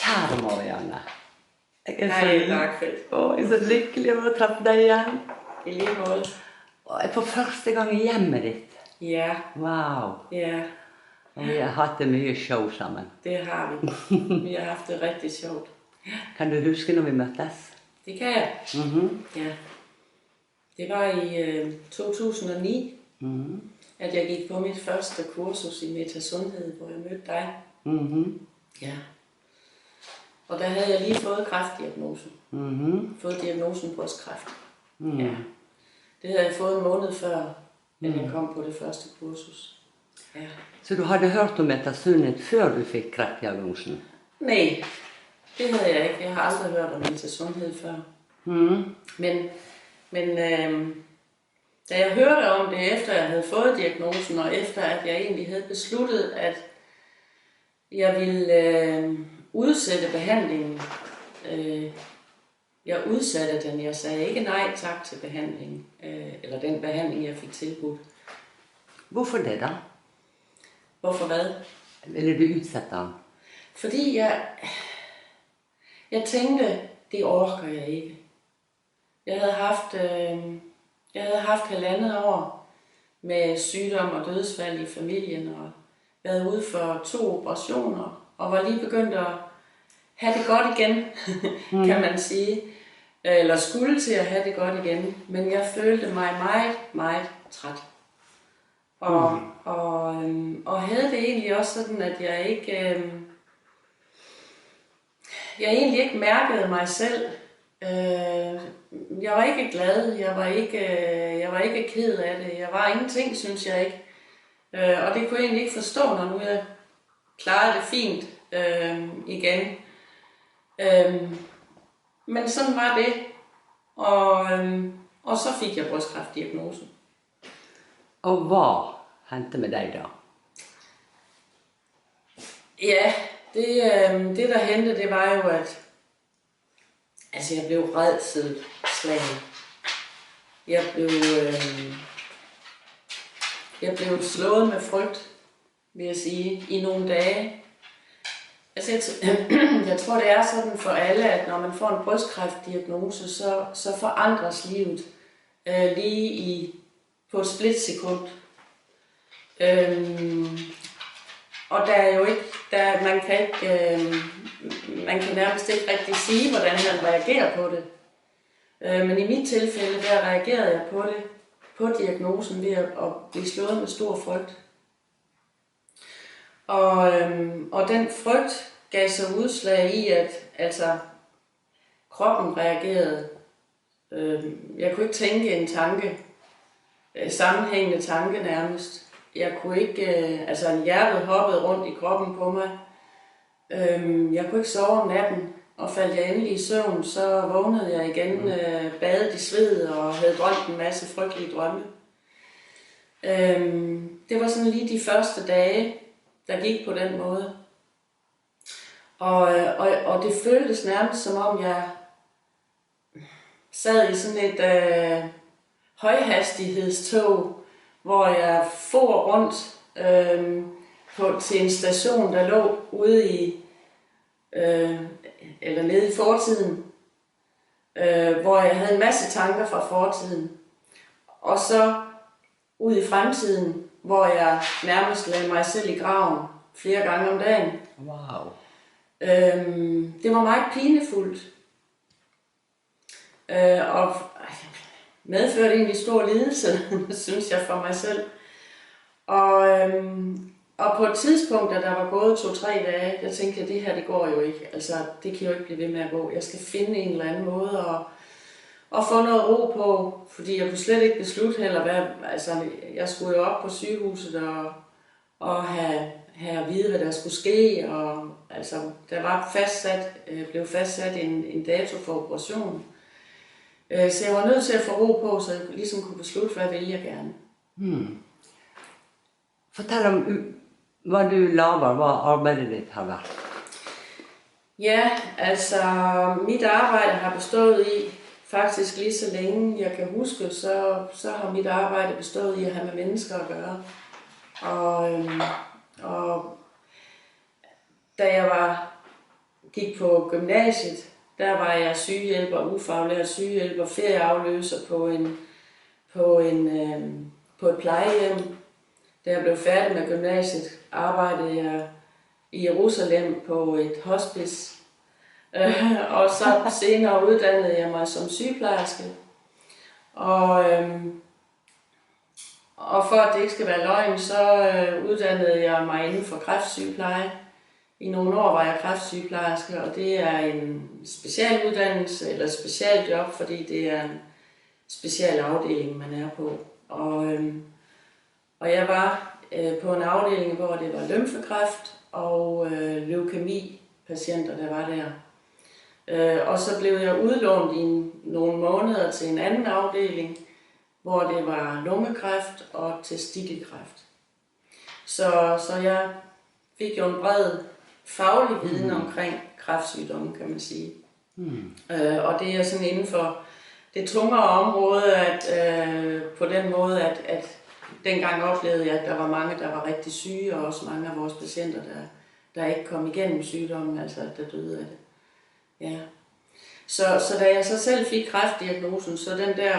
Kjære Marianne. Jeg Hej, Dagfeldt. Jeg er så lykkelig over å treffe deg igjen. I lige måde. Og jeg er på første gang i hjemmet ditt. Ja, Wow. ja, Og vi har hatt det mye show sammen. det har vi. Vi har haft det rigtig sjovt. Kan du huske når vi møttes? Det kan jeg. Ja. Det var i 2009, at jeg gik på mit første kursus i metasundhed, hvor jeg mødte dig. Ja. Og der havde jeg lige fået kræftdiagnosen. Fået diagnosen brystkræft. Ja. Det havde jeg fået en måned før, at jeg kom på det første kursus. Ja. Så du hadde hørt om metasundhed før du fikk kreftdiagnosen? Nej, det havde jeg ikke. Jeg har aldrig hørt om metasundhed før. Men da jeg hørte om det, efter jeg havde fået diagnosen, og efter at jeg egentlig havde besluttet, at jeg ville udsætte behandlingen. Jeg udsatte den. Jeg sagde ikke nej tak til behandlingen, eller den behandling, jeg fik tilbudt. Hvorfor det da? Hvorfor hvad? Ville du udsette den? Fordi jeg tænkte, det orker jeg ikke. Jeg havde haft 1,5 år med sygdom og dødsfald i familien, og været ude for 2 operationer, og var lige begyndt at have det godt igen, kan man sige. Eller skulle til at have det godt igen. Men jeg følte mig meget, meget træt. Og havde det egentlig også sådan, at jeg egentlig ikke mærkede mig selv. Jeg var ikke glad, jeg var ikke ked af det, jeg var ingenting, synes jeg ikke. Og det kunne jeg egentlig ikke forstå, når nu jeg klarede det fint igen. Men sådan var det, og så fik jeg brystkræftdiagnosen. Og hvad hente med dig da? Ja, det der hente, det var jo, at jeg blev rædselsslagen. Jeg blev slået med frygt, vil jeg sige, i nogle dage. Jeg tror, det er sådan for alle, at når man får en brystkræftdiagnose, så forandres livet lige på et splitsekund. Og der er jo ikke, man kan nærmest ikke rigtig sige, hvordan man reagerer på det. Men i mit tilfælde, der reagerede jeg på det, på diagnosen ved at blive slået med stor frygt. Og den frygt gav sig udslag i, at kroppen reagerede. Jeg kunne ikke tænke en tanke, sammenhængende tanke nærmest. Jeg kunne ikke, hjertet hoppede rundt i kroppen på mig. Jeg kunne ikke sove om natten, og faldt jeg endelig i søvn, så vågnede jeg igen, badet i sved og havde drømt en masse frygtelige drømme. Det var sådan lige de første dage, der gik på den måde. Og det føltes nærmest som om jeg sad i sådan et højhastighedstog, hvor jeg for rundt til en station, der lå ude i eller nede i fortiden, hvor jeg havde en masse tanker fra fortiden, og så ud i fremtiden, hvor jeg nærmest lagde mig selv i graven flere gange om dagen. Wow. Det var meget pinefuldt, og medførte egentlig stor lidelse, synes jeg, for mig selv. Og på et tidspunkt, da der var gået 2-3 dage, der tænkte jeg, det her, det går jo ikke. Det kan jo ikke blive ved med at gå. Jeg skal finde en eller anden måde at få noget ro på, fordi jeg kunne slet ikke beslutte heller, jeg skulle jo op på sygehuset og have at vide, hvad der skulle ske. Og der var blev fastsat en dato for operation. Så jeg var nødt til at få ro på, så jeg ligesom kunne beslutte, hvad jeg ville jeg gerne. Fortæl om, hvad du laver, hvad arbejdet dit har været. Ja, mit arbejde har bestået i, faktisk lige så længe jeg kan huske, så har mit arbejde bestået i at have med mennesker at gøre. Og da jeg var gik på gymnasiet, der var jeg sygehjælper, ufaglært sygehjælper, ferieafløser på et plejehjem. Da jeg blev færdig med gymnasiet, arbejdede jeg i Jerusalem på et hospice. Og så senere uddannede jeg mig som sygeplejerske. Og for at det ikke skal være løgn, så uddannede jeg mig inden for kræftsygepleje. I nogle år var jeg kræftsygeplejerske, og det er en specialuddannelse eller specialjob, fordi det er en special afdeling, man er på. Og jeg var på en afdeling, hvor det var lymfekræft og leukemi-patienter, der var der. Og så blev jeg udlånt i nogle måneder til en anden afdeling, hvor det var lungekræft og testikelkræft. Så jeg fik jo en bred faglig viden omkring kræftsygdomme, kan man sige. Og det er sådan inden for det tungere område, at på den måde, at dengang oplevede jeg, at der var mange, der var rigtig syge, og også mange af vores patienter, der ikke kom igennem sygdommen, altså der døde af det. Ja. Så da jeg så selv fik kræftdiagnosen, så den der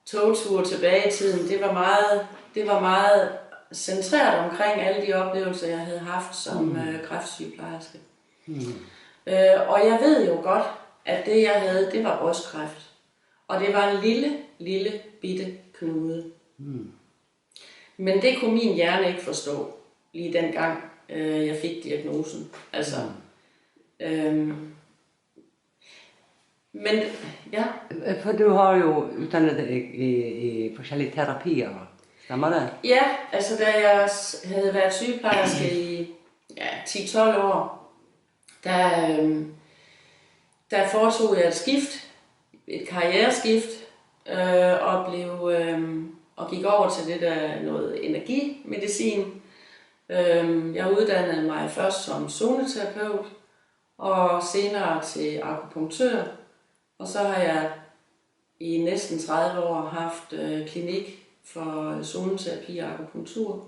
togtur tilbage i tiden, det var meget centreret omkring alle de oplevelser, jeg havde haft som kræftsygeplejerske. Og jeg ved jo godt, at det jeg havde, det var brystkræft. Og det var en lille bitte knude. Men det kunne min hjerne ikke forstå, lige dengang jeg fik diagnosen. Altså, men ja. For du har jo uddannet dig i forskellige terapier, stemmer det? Ja, altså da jeg havde været sygeplejerske i 10-12 år, der foretog jeg et skift, et karriereskift, og gik over til det der noget energimedicin. Jeg uddannede mig først som zoneterapeut, og senere til akupunktør. Og så har jeg i næsten 30 år haft klinik for zoneterapi og akupunktur.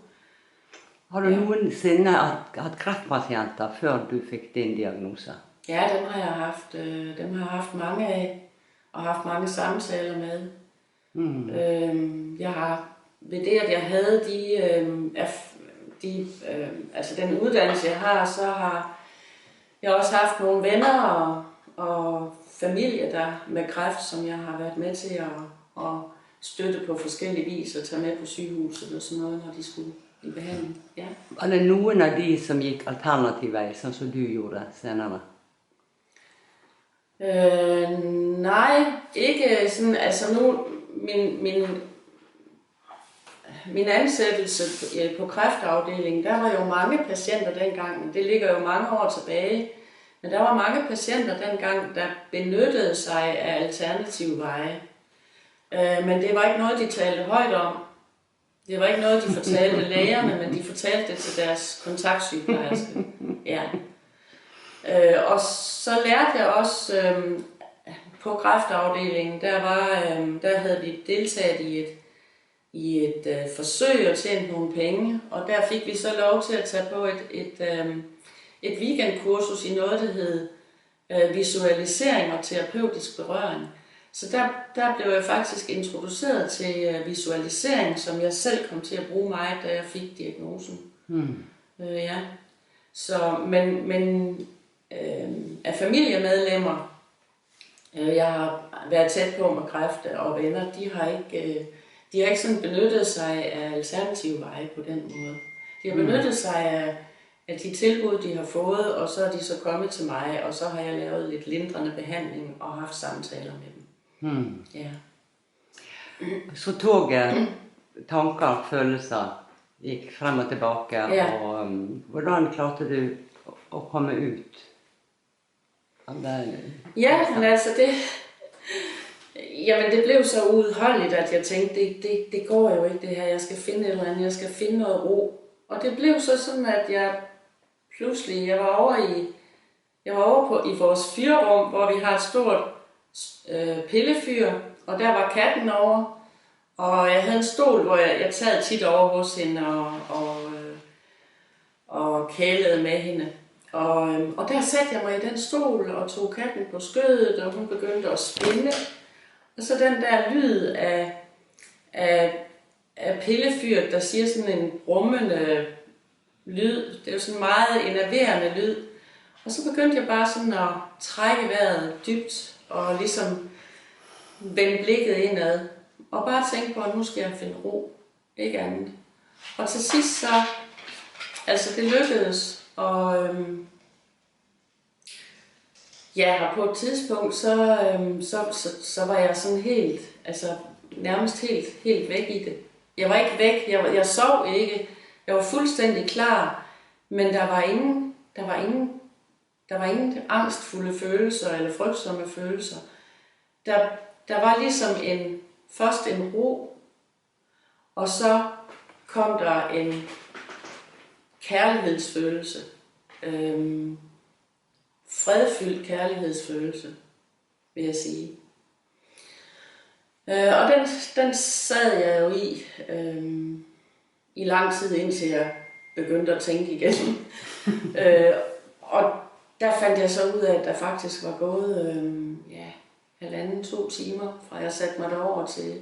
Har du nogensinde haft kræftpatienter, før du fik din diagnose? Ja, dem har jeg haft mange af, og haft mange samtaler med. Jeg har, ved det at jeg havde altså den uddannelse jeg har, så har jeg også haft nogle venner og familie der med kræft, som jeg har været med til at støtte på forskellige vis og tage med på sygehuset og sådan noget, når de skulle i behandling. Ja. Var det nogen af de, som gik alternativ vej, sådan som du gjorde senere? Nej, ikke sådan, altså nu, min ansættelse på kræftafdelingen, der var jo mange patienter dengang, det ligger jo mange år tilbage, men der var mange patienter dengang, der benyttede sig af alternative veje. Men det var ikke noget, de talte højt om. Det var ikke noget, de fortalte lægerne, men de fortalte det til deres kontaktsygeplejerske. Ja. Og så lærte jeg også på kræftafdelingen, der havde vi deltaget i et forsøg og tjent nogle penge, og der fik vi så lov til at tage på et weekendkursus i noget, der hed visualisering og terapeutisk berøring. Så der blev jeg faktisk introduceret til visualisering, som jeg selv kom til at bruge meget, da jeg fik diagnosen. Ja. Så, men af familiemedlemmer, jeg har været tæt på med kræft og venner, de har ikke sådan benyttet sig af alternative veje på den måde. De har benyttet sig af de tilbud, de har fået, og så er de så kommet til mig, og så har jeg lavet lidt lindrende behandling og haft samtaler med dem. Ja. Så toget, tanker, følelser, gik frem og tilbage, og hvordan klarte du at komme ud? Ja, men altså det blev så uudholdeligt, at jeg tænkte, det går jo ikke det her, jeg skal finde et eller andet, jeg skal finde noget ro. Og det blev så sådan, at jeg var over i vores fyrrum, hvor vi har et stort pillefyr, og der var katten over, og jeg havde en stol, hvor jeg sad tit over hos hende og kælede med hende. Og der satte jeg mig i den stol og tog katten på skødet, og hun begyndte at spinde. Og så den der lyd af pillefyret, der siger sådan en brummende lyd. Det er jo sådan en meget enerverende lyd. Og så begyndte jeg bare sådan at trække vejret dybt og ligesom vende blikket indad. Og bare tænke på, at nu skal jeg finde ro. Ikke andet. Og til sidst så, altså det lykkedes. Og ja, og på et tidspunkt, så var jeg sådan helt, altså nærmest helt væk i det. Jeg var ikke væk, jeg sov ikke. Jeg var fuldstændig klar, men der var ingen angstfulde følelser eller frygtsomme følelser. Der var ligesom først en ro, og så kom der en kærlighedsfølelse. Fredfyldt kærlighedsfølelse, vil jeg sige. Og den sad jeg jo i lang tid, indtil jeg begyndte at tænke igen. Og der fandt jeg så ud af, at der faktisk var gået 1,5-2 timer, fra jeg satte mig derover til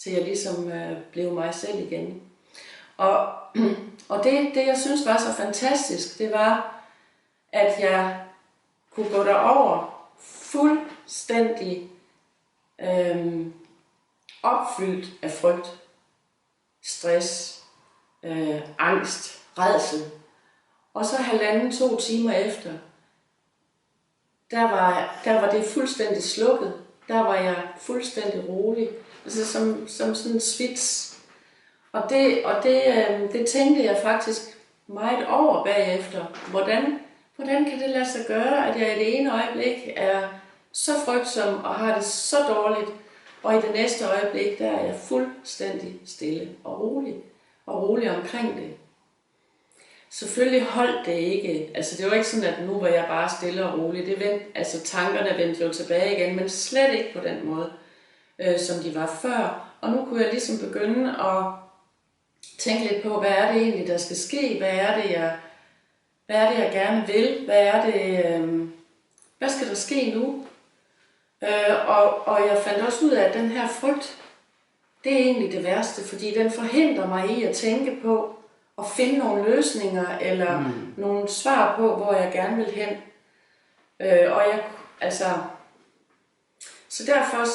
jeg ligesom blev mig selv igen. Og det jeg synes var så fantastisk, det var, at jeg kunne gå derover fuldstændig opfyldt af frygt, stress, angst, rædsel. Og så 1,5-2 timer efter, der var det fuldstændig slukket. Der var jeg fuldstændig rolig. Altså som sådan en svits. Og det tænkte jeg faktisk meget over bagefter. Hvordan kan det lade sig gøre, at jeg i det ene øjeblik er så frygtsom og har det så dårligt, og i det næste øjeblik, der er jeg fuldstændig stille og rolig omkring det. Selvfølgelig holdt det ikke. Altså det var ikke sådan, at nu var jeg bare stille og rolig. Tankerne vendte jo tilbage igen, men slet ikke på den måde, som de var før. Og nu kunne jeg ligesom begynde at tænke lidt på, hvad er det egentlig, der skal ske? Hvad er det, jeg gerne vil? Hvad skal der ske nu? Og jeg fandt også ud af, at den her frygt, det er egentlig det værste, fordi den forhindrer mig i at tænke på at finde nogle løsninger eller nogle svar på, hvor jeg gerne vil hen. Så derfor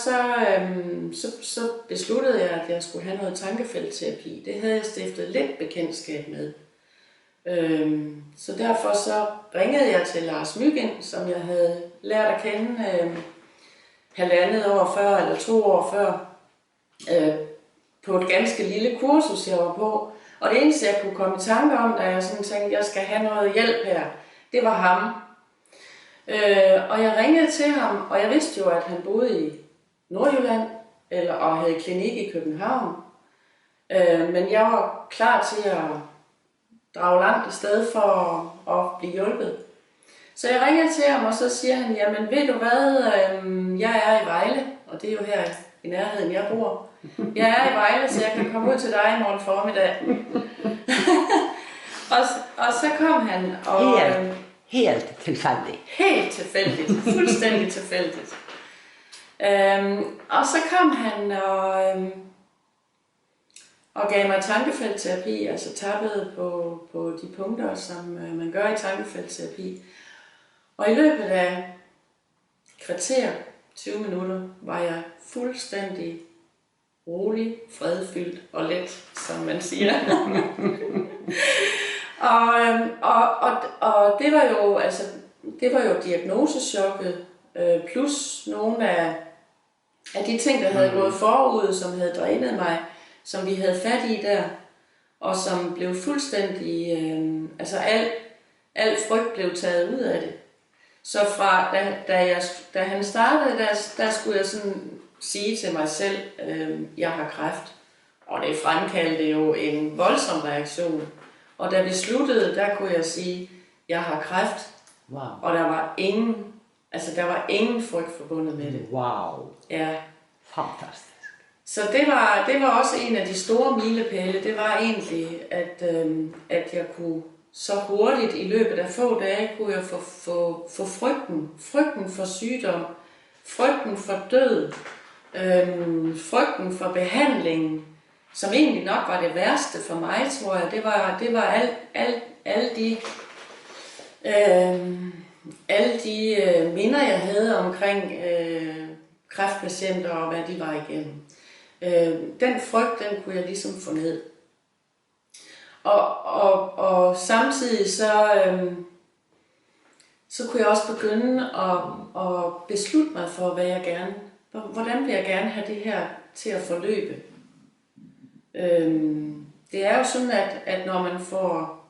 så besluttede jeg, at jeg skulle have noget tankefeltterapi. Det havde jeg stiftet lidt bekendtskab med. Så derfor så ringede jeg til Lars Myggen, som jeg havde lært at kende 1,5 år før eller 2 år før, på et ganske lille kursus, jeg var på. Og det eneste, jeg kunne komme i tanke om, da jeg sådan tænkte, at jeg skal have noget hjælp her, det var ham. Og jeg ringede til ham, og jeg vidste jo, at han boede i Nordjylland og havde klinik i København. Men jeg var klar til at drage langt afsted for at blive hjulpet. Så jeg ringer til ham, og så siger han, jamen ved du hvad, jeg er i Vejle, og det er jo her i nærheden, jeg bor. Jeg er i Vejle, så jeg kan komme ud til dig i morgen formiddag. og så kom han. Og, helt tilfældigt. Helt tilfældigt. Fuldstændig tilfældigt. Og så kom han og gav mig tankefeltterapi, altså tappede på de punkter, som man gør i tankefeltterapi. Og i løbet af kvarter, 20 minutter, var jeg fuldstændig rolig, fredfyldt og let, som man siger. og det var jo diagnosechokket, plus nogle af de ting, der havde gået forud, som havde drænet mig, som vi havde fat i der, og som blev fuldstændig, al frygt blev taget ud af det. Så fra, da han startede, der skulle jeg sådan sige til mig selv, jeg har kræft. Og det fremkaldte jo en voldsom reaktion. Og da vi sluttede, der kunne jeg sige, jeg har kræft. Wow. Og der var ingen frygt forbundet med det. Wow. Ja. Fantastisk. Så det var også en af de store milepæle. Det var egentlig, at jeg kunne så hurtigt i løbet af få dage, kunne jeg få frygten for sygdom, frygten for død, frygten for behandlingen, som egentlig nok var det værste for mig, tror jeg. Det var alle de minder, jeg havde omkring kræftpatienter og hvad de var igennem. Den frygt, den kunne jeg ligesom få ned. Og samtidig så kunne jeg også begynde at beslutte mig for, hvordan vil jeg gerne have det her til at forløbe. Det er jo sådan, at når man får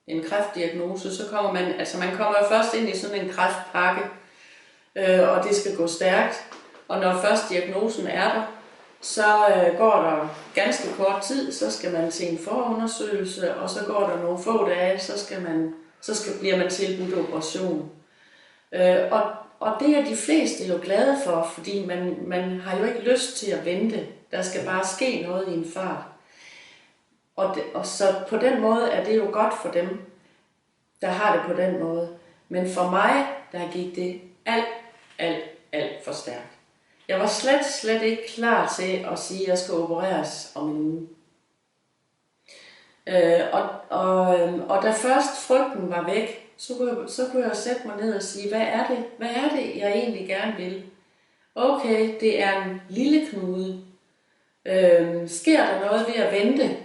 en kræftdiagnose, så kommer man kommer jo først ind i sådan en kræftpakke, og det skal gå stærkt. Og når først diagnosen er der, så går der ganske kort tid, så skal man til en forundersøgelse, og så går der nogle få dage, bliver man tilbudt operation. Og det er de fleste jo glade for, fordi man har jo ikke lyst til at vente. Der skal bare ske noget i en fart. Og så på den måde er det jo godt for dem, der har det på den måde. Men for mig, der gik det alt for stærkt. Jeg var slet ikke klar til at sige, at jeg skal opereres om en uge. Og da først frygten var væk, så kunne jeg sætte mig ned og sige, hvad er det, jeg egentlig gerne vil? Okay, det er en lille knude. Sker der noget ved at vente?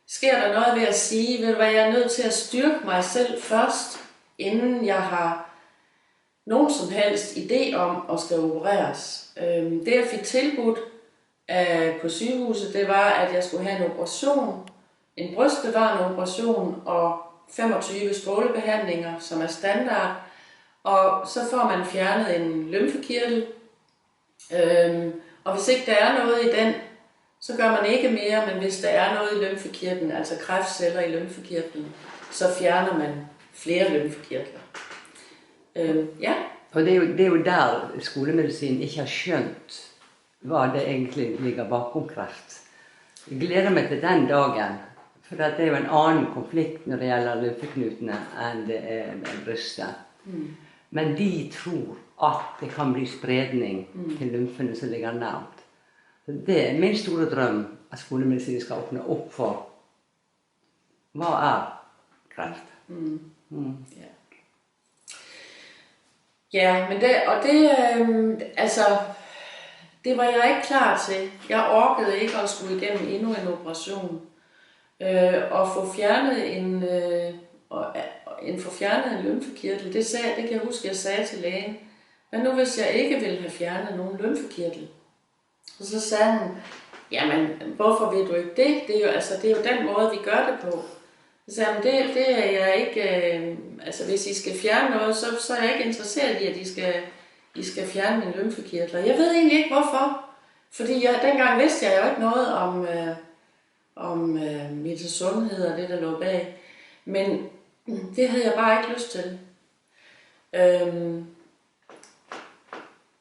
Sker der noget ved at sige, ved du hvad, jeg er nødt til at styrke mig selv først, inden jeg har nogen som helst idé om at skal opereres. Det jeg fik tilbudt på sygehuset, det var, at jeg skulle have en operation, en brystbevarende operation og 25 strålebehandlinger, som er standard. Og så får man fjernet en lymfekirtel. Og hvis ikke der er noget i den, så gør man ikke mere, men hvis der er noget i lymfekirtlen, altså kræftceller i lymfekirtlen, så fjerner man flere lymfekirtler. Ja. Og det er jo der skolemedicin ikke har skjønt hva det egentlig ligger bakom kreft. Jeg gleder meg til den dagen, for det er jo en annen konflikt når det gjelder lymfeknutene enn det er brystet. Men de tror at det kan bli spredning til lymfene som ligger nærmt. Det er min store drøm, at skolemedicin skal åpne opp for hva er kreft. Ja. Ja, men det var jeg ikke klar til. Jeg orkede ikke at skulle igennem endnu en operation. Og få fjernet en lymfekirtel, det kan jeg huske, jeg sagde til lægen. Men nu hvis jeg ikke ville have fjernet nogen lymfekirtel, og så sagde han, jamen hvorfor vil du ikke det? Det er jo den måde, vi gør det på. Så sagde han, det er jeg ikke, hvis I skal fjerne noget, så er jeg ikke interesseret i, at I skal fjerne mine lymfekirtler. Jeg ved egentlig ikke hvorfor, fordi dengang vidste jeg jo ikke noget om mit sundhed og det, der lå bag. Men det havde jeg bare ikke lyst til.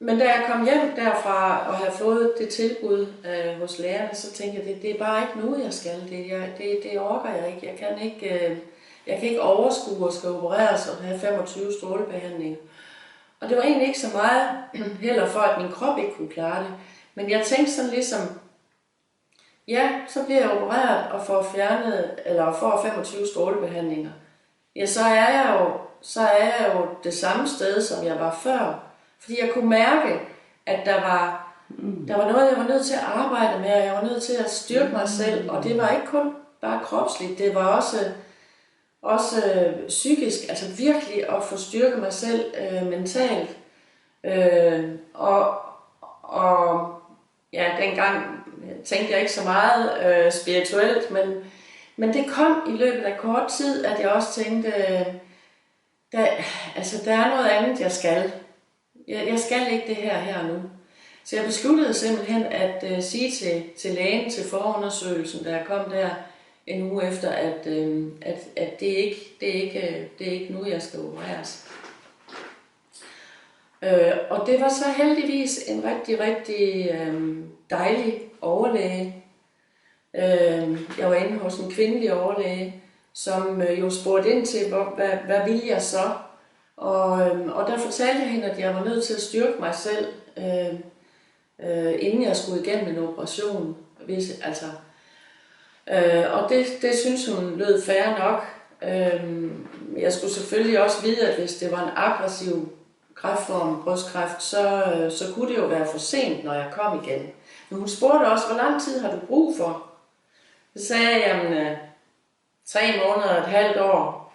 Men da jeg kom hjem derfra og havde fået det tilbud hos lærerne, så tænkte jeg, det er bare ikke nu, jeg skal. Det orker jeg ikke. Jeg kan ikke overskue at skal opereres og have 25 strålebehandlinger. Og det var egentlig ikke så meget heller for, at min krop ikke kunne klare det. Men jeg tænkte sådan ligesom, ja, så bliver jeg opereret og får 25 strålebehandlinger. Ja, så er jeg jo det samme sted, som jeg var før. Fordi jeg kunne mærke, at der var noget, jeg var nødt til at arbejde med, og jeg var nødt til at styrke mig selv. Og det var ikke kun bare kropsligt, det var også psykisk, altså virkelig at få styrket mig selv mentalt. Og dengang tænkte jeg ikke så meget spirituelt, men det kom i løbet af kort tid, at jeg også tænkte, der er noget andet, jeg skal. Jeg skal ikke det her nu. Så jeg besluttede simpelthen at sige til lægen til forundersøgelsen, da jeg kom der en uge efter, at det er ikke nu, jeg skal opereres. Og det var så heldigvis en rigtig, rigtig dejlig overlæge. Jeg var inde hos en kvindelig overlæge, som jo spurgte ind til, hvad ville jeg så? Og der fortalte jeg hende, at jeg var nødt til at styrke mig selv, inden jeg skulle igennem en operation. Og det synes hun lød fair nok. Jeg skulle selvfølgelig også vide, at hvis det var en aggressiv kræftform, brystkræft, så kunne det jo være for sent, når jeg kom igen. Men hun spurgte også, hvor lang tid har du brug for? Så sagde jeg, jamen 3 måneder og et halvt år.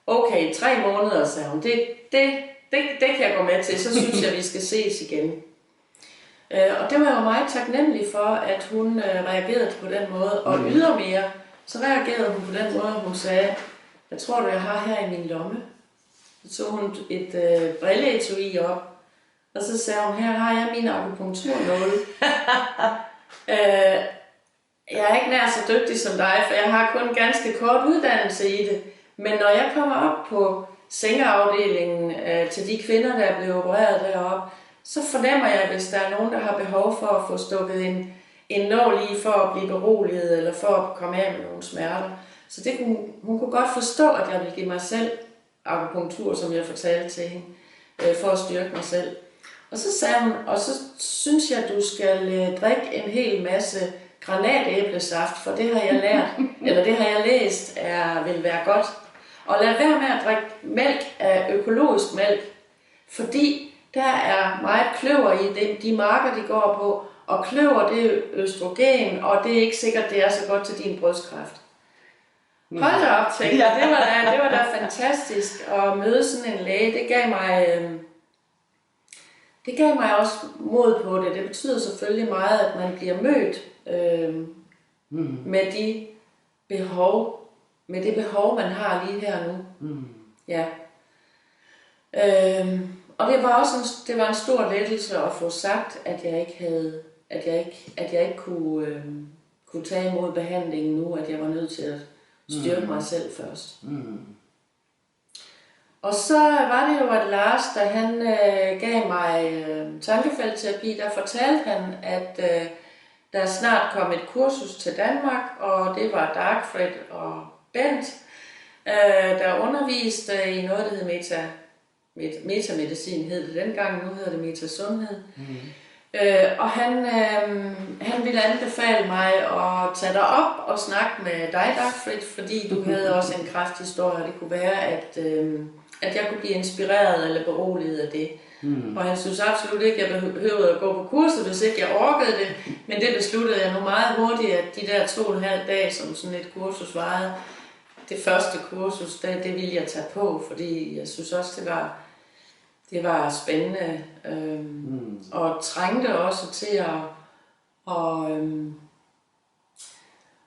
Okay, 3 måneder, sagde hun. Det kan jeg gå med til, så synes jeg, vi skal ses igen. Og det var jeg jo meget taknemmelig for, at hun reagerede på den måde. Og ydermere, så reagerede hun på den måde, hun sagde, jeg tror du, jeg har her i min lomme. Så tog hun et brilleetui op, og så sagde hun, her har jeg min akupunkturnåle. Jeg er ikke nær så dygtig som dig, for jeg har kun ganske kort uddannelse i det. Men når jeg kommer op på sengeafdelingen til de kvinder, der er blevet opereret deroppe, så fornemmer jeg, hvis der er nogen, der har behov for at få stukket en nål i for at blive beroliget, eller for at komme af med nogle smerter. Så det hun kunne godt forstå, at jeg ville give mig selv akupunktur, som jeg fortalte til hende, for at styrke mig selv. Og så sagde hun, og så synes jeg, at du skal drikke en hel masse granatæblesaft, for det har jeg lært, eller det har jeg læst, vil være godt. Og lad være med at drikke mælk af økologisk mælk, fordi der er meget kløver i de marker, de går på, og kløver, det er østrogen, og det er ikke sikkert, det er så godt til din brystkræft. Hold da op, tænkte jeg. Det var da fantastisk at møde sådan en læge. Det gav mig også mod på det. Det betyder selvfølgelig meget, at man bliver mødt med det behov, man har lige her nu. Ja. Og det var en stor lettelse at få sagt, at jeg ikke kunne tage imod behandlingen nu, at jeg var nødt til at styrke mig selv først. Og så var det jo, at Lars, da han gav mig tankefeltterapi, der fortalte han, at der snart kom et kursus til Danmark, og det var Darkfred og Bent, der underviste i noget, der hed metamedicin, hed det dengang, nu hedder det metasundhed. Og han ville anbefale mig at tage dig op og snakke med dig, Darkfred, fordi du havde også en kræfthistorie, og det kunne være, at jeg kunne blive inspireret eller beroliget af det. Og han synes absolut ikke, at jeg behøvede at gå på kurset, hvis ikke jeg orkede det. Men det besluttede jeg nu meget hurtigt, at de der 2,5 dage, som sådan et kursus varede, det første kursus, det ville jeg tage på, fordi jeg synes også, det var spændende. Og trængte også til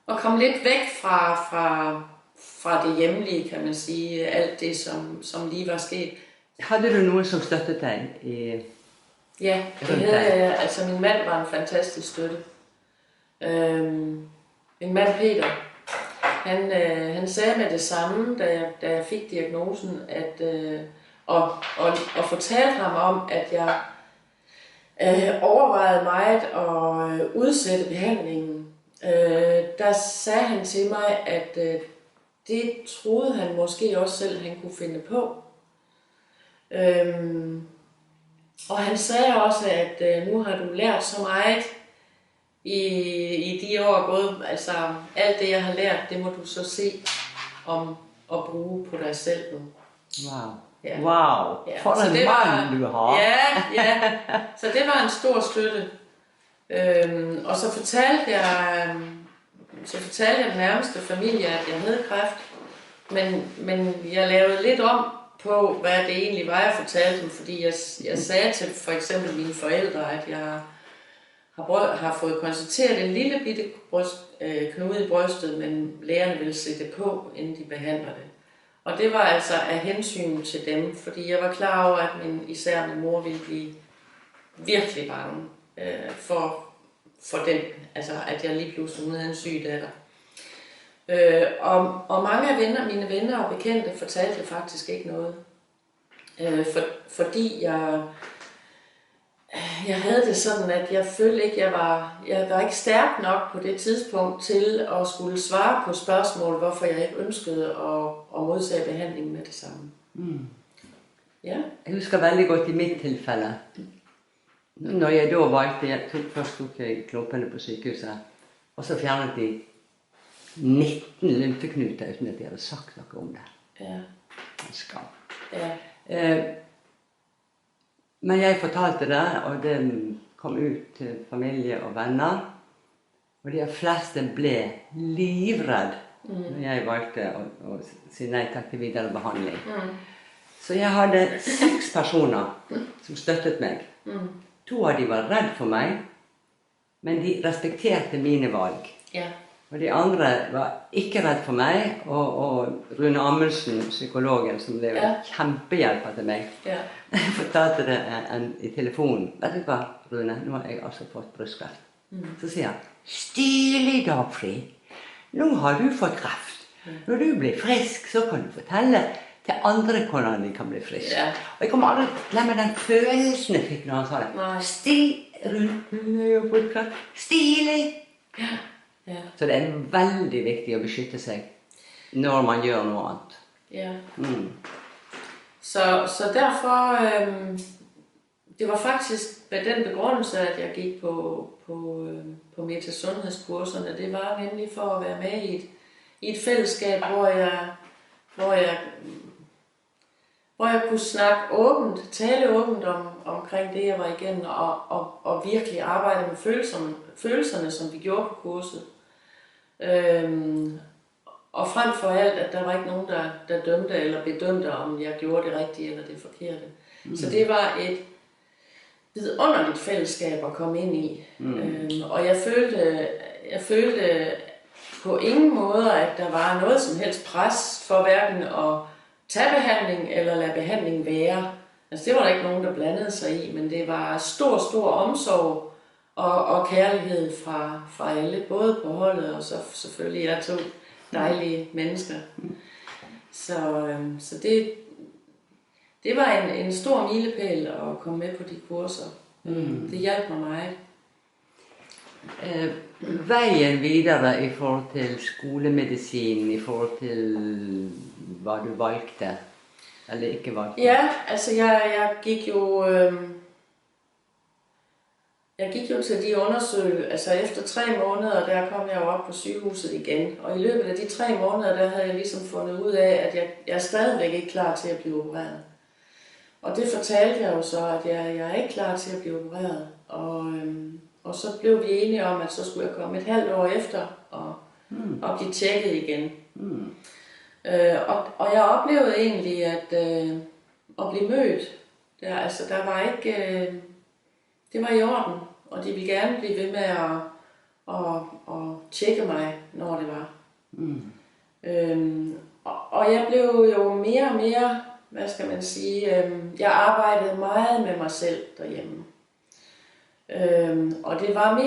at komme lidt væk fra det hjemlige, kan man sige, alt det, som lige var sket. Havde du nogen, som støttede dig? Ja, det havde jeg. Altså, min mand var en fantastisk støtte. Min mand Peter, han sagde med det samme, da jeg fik diagnosen, og fortalte ham om, at jeg overvejede meget at udsætte behandlingen. Der sagde han til mig, at det troede han måske også selv, han kunne finde på. Og han sagde også, at nu har du lært så meget i de år gået. Altså alt det, jeg har lært, det må du så se om at bruge på dig selv nu. Wow. Ja. Wow. Ja. For en mand, du har. Ja. Så det var en stor støtte. Og så fortalte jeg den nærmeste familie, at jeg havde kræft. Men jeg lavede lidt om på, hvad det egentlig var, jeg fortalte dem. Fordi jeg sagde til for eksempel mine forældre, at jeg har fået konstateret en lille bitte knude i brystet, men lægerne ville sætte det på, inden de behandler det. Og det var altså af hensyn til dem, fordi jeg var klar over, at især min mor ville blive virkelig bange for den, altså at jeg lige pludselig havde en syg datter. Og mange af mine venner og bekendte fortalte faktisk ikke noget, fordi jeg havde det sådan, at jeg følte ikke, jeg var ikke stærk nok på det tidspunkt til at skulle svare på spørgsmål, hvorfor jeg ikke ønskede at modtage behandling med det samme. Ja. Jeg husker veldig godt i mitt tilfelle. Når jeg da valgte, først tok jeg knoppene på sykehuset, og så fjernet de 19 lymfeknuter uten at de hadde sagt noe om det. Ja. En skam. Ja. Men jeg fortalte det, og det kom ut til familie og venner. Og de fleste ble livredd når jeg valgte å si nei takk til videre behandling. Så jeg hadde 6 personer som støttet meg. 2 av de var redd for meg, men de respekterte mine valg. Ja. Og de andre var ikke redd for meg, og Rune Amundsen, psykologen, som ble kjempehjelp til meg, fortalte det i telefonen. Vet du hva, Rune, nå har jeg altså fått brystkreft. Så sier han, stilig Dagfrid, nå har du fått kreft. Når du blir frisk, så kan du fortelle til andre hvordan de kan bli frisk. Og jeg kommer aldri til å glemme den følelsen jeg fikk når han sa det. Rune har fått kreft. Stilig! Ja. Så det er veldig viktig å beskytte seg når man gjør noe annet. Ja. Så derfor, det var faktisk med den begrundelse, at jeg gik på metasundhedskurserne. Det var nemlig for at være med i et fællesskab, hvor jeg kunne snakke åbent, tale åbent omkring det, jeg var igennem, og virkelig arbejde med følelserne, som vi gjorde på kurset. Og frem for alt, at der var ikke nogen, der dømte eller bedømte, om jeg gjorde det rigtige eller det forkerte. Så det var et vidunderligt fællesskab at komme ind i. Og jeg følte på ingen måde, at der var noget som helst pres for hverken at tage behandling eller lade behandling være. Altså det var der ikke nogen, der blandede sig i, men det var stor omsorg og kærlighed fra alle, både på holdet og så selvfølgelig jeg 2 dejlige mennesker. Så det var en stor milepæl at komme med på de kurser. Det hjalp mig meget. Veien videre i forhold til skolemedicin, i forhold til hvad du valgte, eller ikke valgte? Ja, altså jeg gik jo... Jeg gik jo til de undersøgelser, altså efter 3 måneder, der kom jeg jo op på sygehuset igen. Og i løbet af de 3 måneder, der havde jeg ligesom fundet ud af, at jeg er stadigvæk ikke klar til at blive opereret. Og det fortalte jeg jo så, at jeg er ikke klar til at blive opereret. Og så blev vi enige om, at så skulle jeg komme et halvt år efter og blive tjekket igen. Og jeg oplevede egentlig at blive mødt. Der var ikke... Det var i orden, og de ville gerne blive ved med at tjekke mig, når det var. Og jeg blev jo mere og mere, hvad skal man sige, jeg arbejdede meget med mig selv derhjemme. Og det var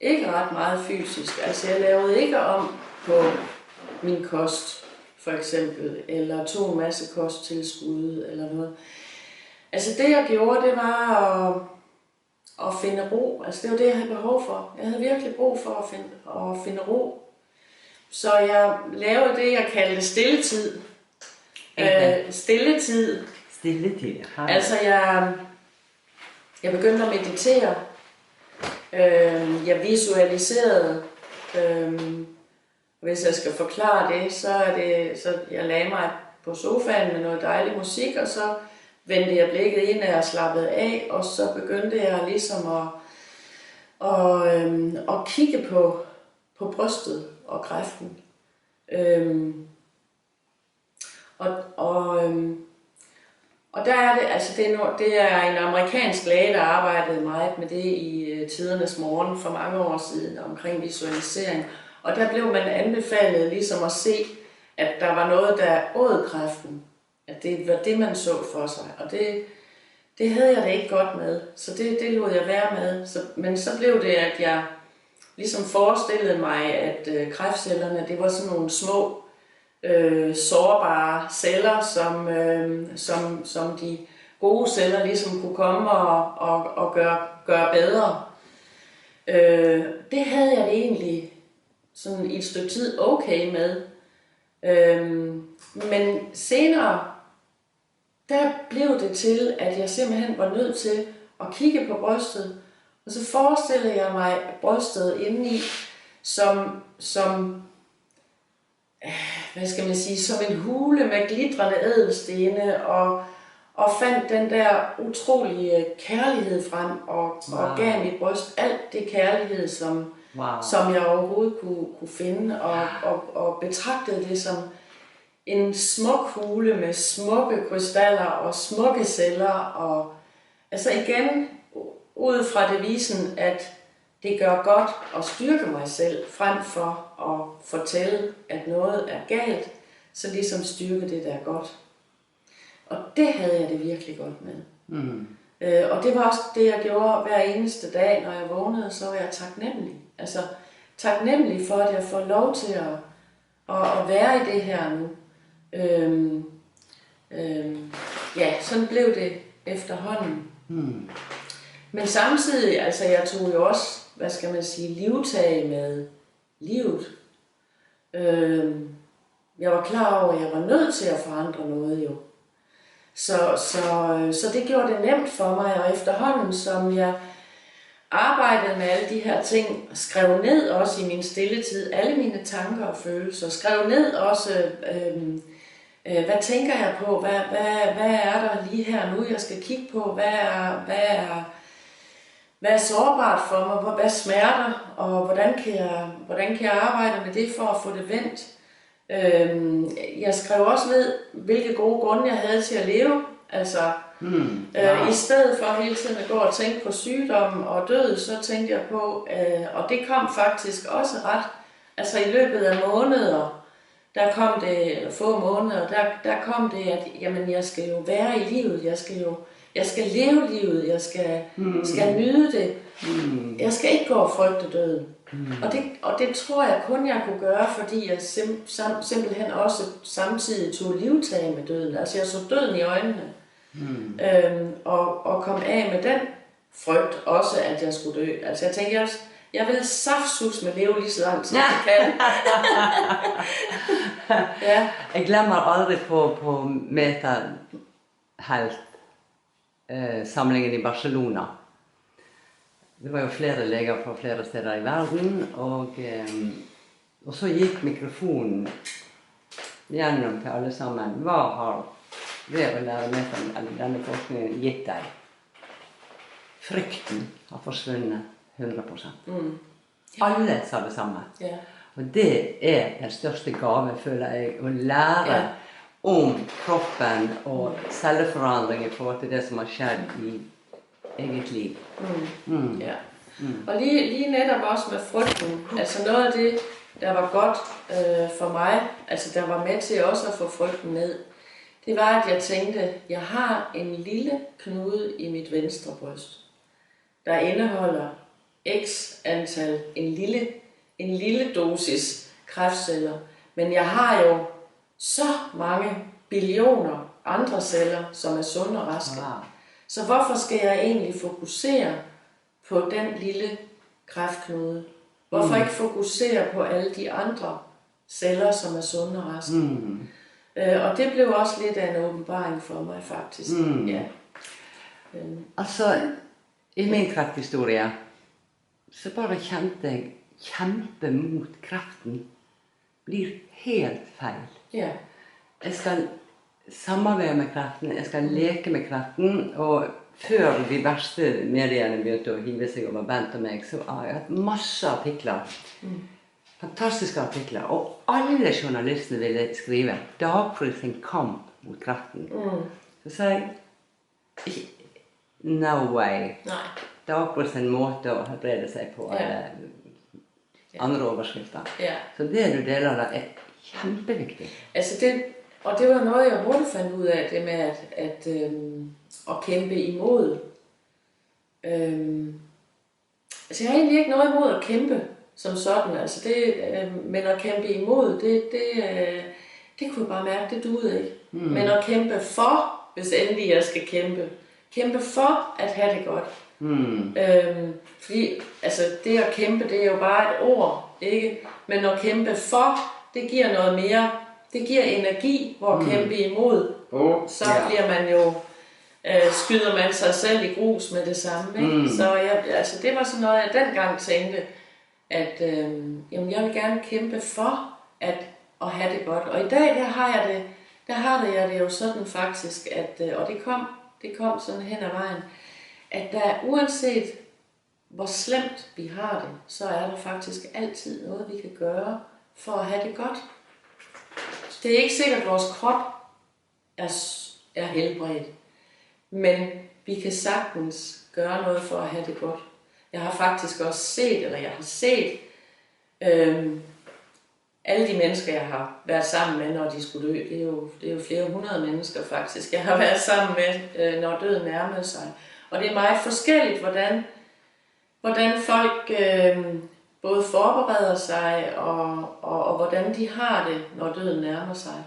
ikke ret meget fysisk. Altså jeg lavede ikke om på min kost, for eksempel, eller tog en masse kosttilskud, eller noget. Altså det jeg gjorde, det var at finde ro. Altså det var det, jeg havde behov for. Jeg havde virkelig brug for at finde ro. Så jeg lavede det, jeg kaldte stilletid. Stilletid. Stilletid, ja. Altså jeg begyndte at meditere. Jeg visualiserede. Hvis jeg skal forklare det, så jeg lagde mig på sofaen med noget dejlig musik, og så vendte jeg blikket ind, og jeg slappede af, og så begyndte jeg ligesom at kigge på brystet og kræften. Og der er det, altså det er en amerikansk læge, der arbejdede meget med det i Tidernes Morgen for mange år siden omkring visualisering. Og der blev man anbefalet ligesom at se, at der var noget, der åd kræften. At det var det, man så for sig. Og det havde jeg det ikke godt med. Så det lod jeg være med. Men så blev det, at jeg ligesom forestillede mig, at kræftcellerne, det var sådan nogle små, sårbare celler, som de gode celler ligesom kunne komme og gøre bedre. Det havde jeg det egentlig sådan i et stykke tid okay med. Men senere, der blev det til, at jeg simpelthen var nødt til at kigge på brystet, og så forestillede jeg mig brystet indeni som hvad skal man sige, som en hule med glitrende ædelstene, og fandt den der utrolige kærlighed frem, og gav mit bryst alt det kærlighed, som jeg overhovedet kunne finde, og betragtede det som en smuk hule med smukke krystaller og smukke celler, og altså igen ud fra devisen, at det gør godt at styrke mig selv, frem for at fortælle, at noget er galt, så ligesom styrke det, der er godt. Og det havde jeg det virkelig godt med. Og det var også det, jeg gjorde hver eneste dag, når jeg vågnede, så var jeg taknemmelig. Altså taknemmelig for, at jeg får lov til at være i det her nu. Ja, sådan blev det efterhånden. Men samtidig, altså jeg tog jo også, hvad skal man sige, livtag med livet. Jeg var klar over, at jeg var nødt til at forandre noget jo. Så det gjorde det nemt for mig, og efterhånden, som jeg arbejdede med alle de her ting, skrev ned også i min stilletid, alle mine tanker og følelser, skrev ned også, hvad tænker jeg på, hvad er der lige her nu, jeg skal kigge på, hvad er sårbart for mig, hvad smerter, og hvordan kan jeg arbejde med det for at få det vendt. Jeg skrev også ned, hvilke gode grunde jeg havde til at leve. Altså, i stedet for hele tiden at gå og tænke på sygdom og død, så tænkte jeg på, og det kom faktisk også ret, altså i løbet af måneder, der kom det, eller få måneder, der kom det, at jamen, jeg skal jo være i livet, jeg skal leve livet, jeg skal nyde det. Jeg skal ikke gå og frygte døden. Og det tror jeg kun jeg kunne gøre, fordi jeg simpelthen også samtidig tog livtag med døden. Altså jeg så døden i øjnene. Og kom af med den frygt også, at jeg skulle dø. Altså jeg tænkte, jeg vil saftsus med leve lige så langt, som jeg kan. Ja. Jeg glemmer aldrig på Meta-Helt samlingen i Barcelona. Det var jo flere leger fra flere steder i verden, og så gikk mikrofonen gjennom til alle sammen. Hva har det å lære med denne forskningen gitt deg? Frykten har forsvunnet 100%. Alle sa det samme. Og det er den største gave, føler jeg, å lære om kroppen og celleforandring i forhold til det som har skjedd i eget liv. Ja. Og lige netop også med frygten, altså noget af det, der var godt for mig, altså der var med til også at få frygten ned, det var, at jeg tænkte, jeg har en lille knude i mit venstre bryst, der indeholder x antal, en lille dosis kræftceller, men jeg har jo så mange billioner andre celler, som er sunde og raske. Så hvorfor skal jeg egentlig fokusere på den lille kræftknude? Hvorfor ikke fokusere på alle de andre celler, som er sunde og raske? Og det blev også lidt af en åbenbaring for mig, faktisk. Ja. Altså, i min krefthistorie, så bare kjente jeg kjempe mot kreften blir helt feil. Ja. Jeg skal samarbeide med kreften, jeg skal leke med kreften, og før de verste mediene begynte å hive seg over Bent og meg, så har jeg hatt masse artikler. Fantastiske artikler, og alle journalistene ville skrive Dagbladet sin kamp mot kreften. Så sa jeg, no way. Dagbladet sin måte å helbrede seg på, eller andre overskrifter. Så det du deler der er kjempeviktig. Altså det var noget, jeg hurtigt fandt ud af, det med at kæmpe imod. Altså jeg har egentlig ikke noget imod at kæmpe som sådan, altså men at kæmpe imod, det kunne jeg bare mærke, det duede ikke. Men at kæmpe for hvis endelig jeg skal kæmpe. Kæmpe for at have det godt. Fordi altså, det at kæmpe, det er jo bare et ord, ikke? Men at kæmpe for, det giver noget mere. Det giver energi, hvor kæmpe imod. Så bliver man jo, skyder man sig selv i grus med det samme. Ikke? Så altså, det var sådan noget, jeg dengang tænkte, at jamen, jeg vil gerne kæmpe for at have det godt. Og i dag, der har jeg det jo sådan faktisk, at, og det kom sådan hen ad vejen, at der uanset hvor slemt vi har det, så er der faktisk altid noget, vi kan gøre for at have det godt. Det er ikke sikkert, at vores krop er helbredt, men vi kan sagtens gøre noget for at have det godt. Jeg har faktisk også set alle de mennesker, jeg har været sammen med, når de skulle dø. Det er jo flere hundrede mennesker faktisk, jeg har været sammen med, når døden nærmede sig. Og det er meget forskelligt, hvordan folk både forbereder sig, og hvordan de har det, når døden nærmer sig.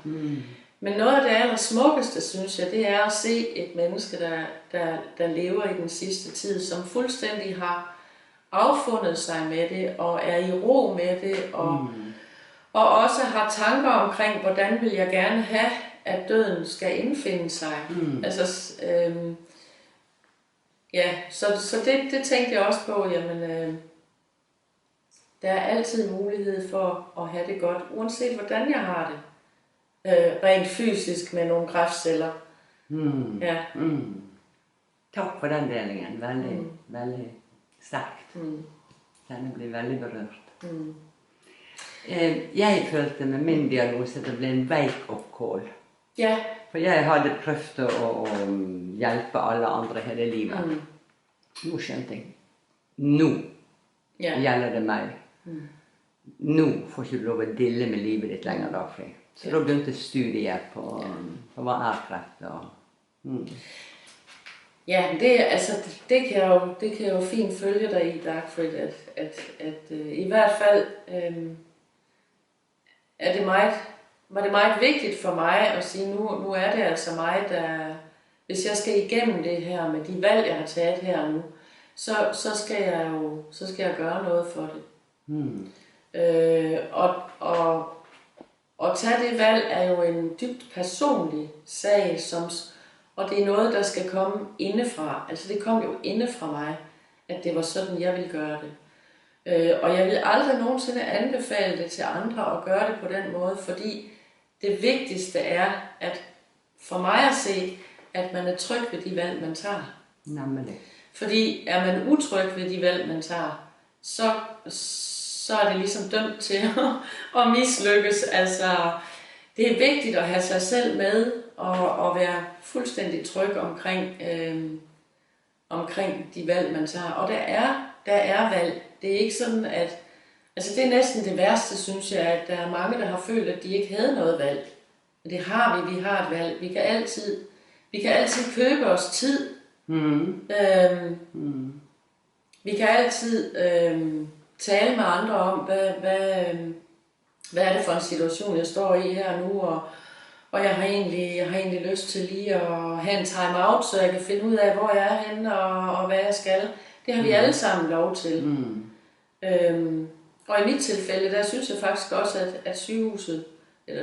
Men noget af det allersmukkeste, synes jeg, det er at se et menneske, der lever i den sidste tid, som fuldstændig har affundet sig med det, og er i ro med det, og også har tanker omkring, hvordan vil jeg gerne have, at døden skal indfinde sig. Altså, så det tænkte jeg også på, jamen, der er altid mulighed for at have det godt, uanset hvordan jeg har det. Rent fysisk med nogle kræftceller. Tak for den delingen. Veldig stærkt. Den blir veldig berørt. Jeg følte med min diagnose at det blev en wake-up call. Ja. For jeg hadde prøvd å hjelpe alle andre hele livet. Nå skjønte jeg. Nå gjelder det meg. Nå får ikke du lov å dille med livet ditt lenger, Dagfrid. Så da begynte studiet på hva er kreft. Ja, det kan jo fint følge dig i, Dagfrid, at i hvert fald var det meget vigtigt for mig at sige, nu er det altså mig, der, hvis jeg skal igennem det her med de valg, jeg har taget her nu, så skal jeg gøre noget for det. Og tage det valg er jo en dybt personlig sag, og det er noget, der skal komme indefra. Altså det kom jo indefra mig, at det var sådan, jeg ville gøre det. Og jeg vil aldrig nogensinde anbefale det til andre at gøre det på den måde, fordi det vigtigste er, at for mig at se, at man er tryg ved de valg, man tager. Nemlig. Fordi er man utryg ved de valg, man tager, så er det ligesom dømt til at mislykkes. Altså, det er vigtigt at have sig selv med og være fuldstændig tryg omkring de valg, man tager. Og der er valg. Det er ikke sådan, at... Altså, det er næsten det værste, synes jeg, at der er mange, der har følt, at de ikke havde noget valg. Men det har vi. Vi har et valg. Vi kan altid købe os tid. Vi kan altid tale med andre om, hvad er det for en situation, jeg står i her nu, og jeg har egentlig lyst til lige at have en time-out, så jeg kan finde ud af, hvor jeg er henne, og hvad jeg skal. Det har vi alle sammen lov til. Og i mit tilfælde, der synes jeg faktisk også, at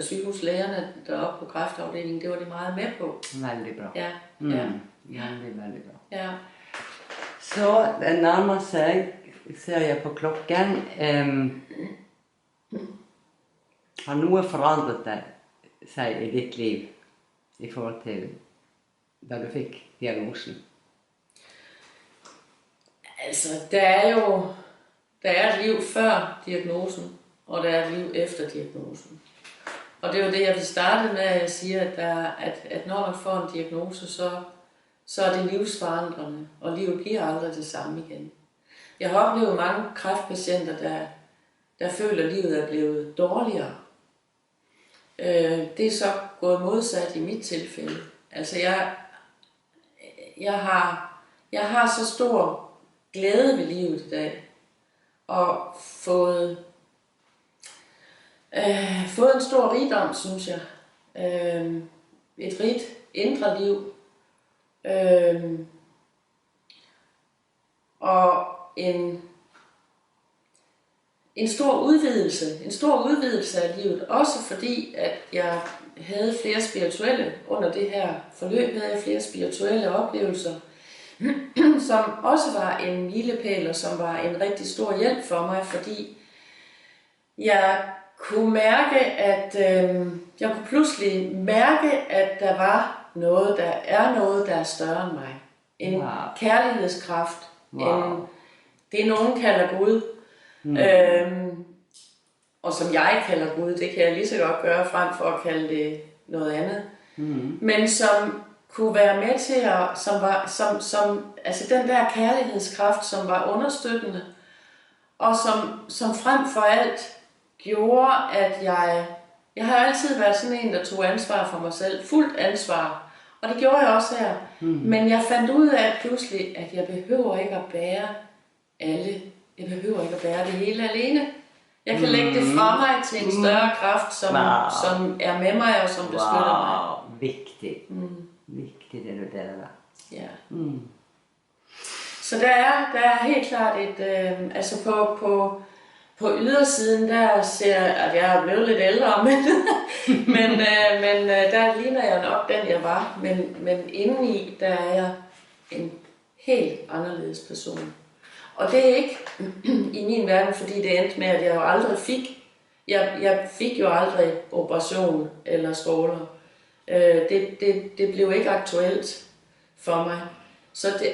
sygehuslægerne deroppe på kræftafdelingen, det var de meget med på. Veldig bra. Ja. Veldig bra. Ja. Så det nærmer sig, ser jeg på klokken. Har noe forandret sig i dit liv i forhold til da du fik diagnosen? Altså, der er et liv før diagnosen, og der er et liv efter diagnosen. Og det er jo det, jeg vil starte med, at jeg siger, at når man får en diagnose, så er det livsforandrende, og livet bliver aldrig det samme igen. Jeg har oplevet mange kræftpatienter, der føler, at livet er blevet dårligere. Det er så gået modsat i mit tilfælde. Altså, jeg har så stor glæde ved livet i dag, og fået en stor rigdom, synes jeg. Et rigt indre liv, Og en stor udvidelse af livet, også fordi, at jeg havde flere spirituelle, under det her forløb havde jeg flere spirituelle oplevelser, som også var en milepæl, og som var en rigtig stor hjælp for mig, fordi jeg kunne mærke, at jeg kunne pludselig mærke, at der er noget, der er større end mig. En kærlighedskraft, det nogen kalder Gud, og som jeg kalder Gud, det kan jeg lige så godt gøre, frem for at kalde det noget andet. Men som kunne være med til at, altså den der kærlighedskraft, som var understøttende, og som frem for alt gjorde, at jeg har altid været sådan en, der tog ansvar for mig selv, fuldt ansvar, og det gjorde jeg også her. Men jeg fandt ud af pludselig, at jeg behøver ikke at bære jeg behøver ikke at bære det hele alene. Jeg kan lægge det fra mig til en større kraft, som er med mig og som beskytter mig. Vigtigt. Vigtigt, det du deler der. Ja. Så der er helt klart et, altså på ydersiden, der ser jeg, at jeg er blevet lidt ældre, men der ligner jeg nok den, jeg var. Men indeni, der er jeg en helt anderledes person. Og det er ikke i min verden, fordi det endte med, at jeg jo aldrig jeg fik jo aldrig operation eller stråler. Det blev ikke aktuelt for mig.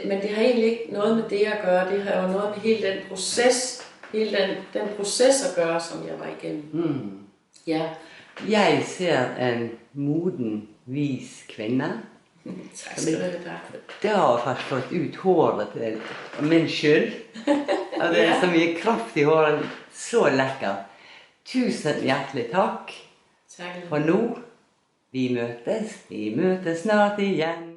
Men det har egentlig ikke noget med det at gøre. Det har jo noget med hele den proces at gøre, som jeg var igennem. Ja. Jeg ser en moden, vis kvinde. Tak skal du have. Det har faktisk fått ut håret til min skyld. Og det er så mye kraft i håret. Så lekker. Tusen hjertelig takk. Tak. For nå, vi møtes snart igjen.